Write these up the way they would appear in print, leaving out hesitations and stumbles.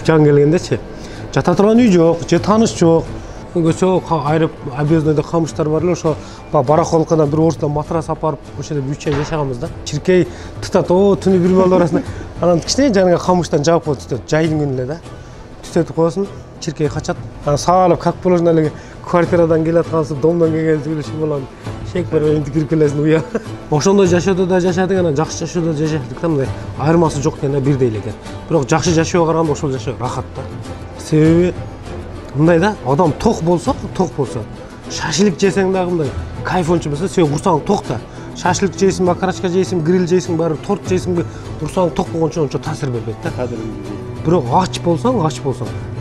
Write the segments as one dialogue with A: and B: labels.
A: жан келгендечи жата турган үй жок, же тааныш жок. Көчө айрып объездныйда камыштар бар эле, ошо барахолкадан бир орустан матрас апарып, ошо жерде 3 ай жашаганбыз да. Чиркей тытат, түнү бир балдар арасында. Анан кичине жаныга камыштан жаап коюп түтөт, жайдын күнү эле да. Түтөтүп коесуң, чиркей качат. Анан саалап, как положено эле квартирадан келаткансып, домдон келгенсип эле шумалан шек берип энди кирип келесиң уя. Ошондой жашоодо да жашадык, анан жакшы жашоодо жашадык да, мындай айырмасы жок экен да, бирдей эле экен. Бирок жакшы жашоого караганда ошол жашоо рахат да. Себеби мындай да, адам ток болсо, шашлык жесең дагы мындай кайфончу болсо, сен урсаң ток да. Шашлык жейсиң, макарачка жейсиң, гриль жейсиң, баары торт жейсиң, урсаң ток болгончо ончо таасир бербейт да. Бирок ач болсоң,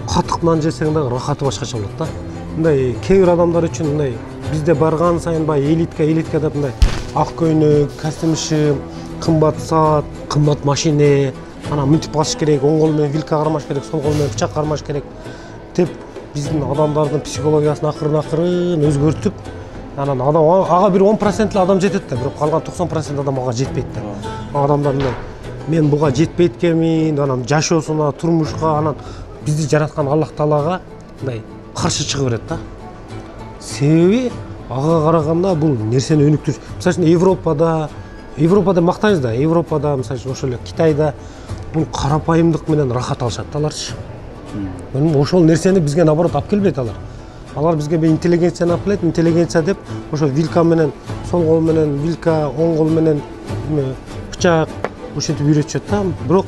A: катык нан жесең дагы рахаты башкача болот да. Мындай кээ бир адамдар үчүн мындай бизде барган сайын баягы элитка деп мындай ак көйнөк, костюм ишим, кымбат саат, кымбат машина, анан мынтип басыш керек, оң кол менен вилка кармаш керек, сол кол менен бычак кармаш керек деп биздин адамдардын психологиясын акырын өзгөртүп, анан адам ага бир 10% эле адам жетет да, бирок калган 90% адам ага жетпейт да. Адамдар мындай мен буга жетпейт экенмин, анан жашоосуна, турмушка, анан бизди жараткан Аллах Таалага мындай каршы чыга берет да. Себеби ага караганда бул нерсени өнүктүрүш. Мисалы үчүн Европада мактайбыз да, Европада мисалы үчүн ошол эле Китайда бул карапайымдык менен рахат алышат да аларчы. Ошол нерсени бизге наоборот алып келбейт алар. Алар бизге интеллигенцияны алып келет, интеллигенция деп ошо вилка менен, сол кол менен вилка, оң кол менен бычак ушинтип үйрөтүшөт да. Бирок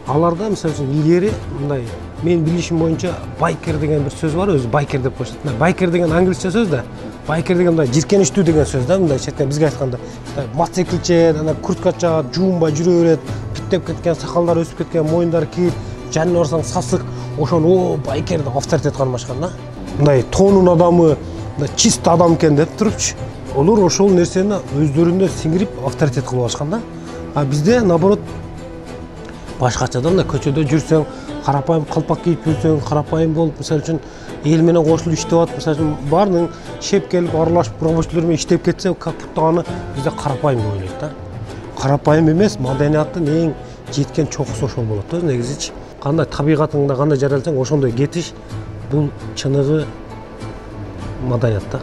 A: аларда мисалы үчүн илгери мындай мен билишим боюнча байкер деген бир сөз бар, өзү байкер деп коюшат. Байкер деген англисче сөз да. Байкер деген мындай жиркеничтүү деген сөз да, мындай четтен бизге айтканда. Мотоцикл чет, анан куртка чаат, жуунбай жүрө берет, питтеп кеткен, сакалдары өсүп кеткен, моюндары кийип, жанына барсаң сасык, ошону байкер деп авторитет кармашкан да. Мындай тоонун адамы, мындай чист адам экен деп турупчу. Олар ошол нерсени өздөрүнө сиңирип авторитет кылып алышкан да. А бизде наоборот башкача да, көчөдө жүрсөң, карапайым калпак кийип жүрсөң, карапайым болуп, мисалы үчүн эл менен кошулуп иштеп атып, мисалы үчүн баарынын шеп келип аралашып промоушерлер менен иштеп кетсе, как будто аны бизде карапайым деп ойлойт да. Карапайым эмес, маданияттын эң жеткен чокусу ошол болот да негизичи. Кандай табигатыңда кандай жаралсаң, ошондой кетиш бул чыныгы маданият да.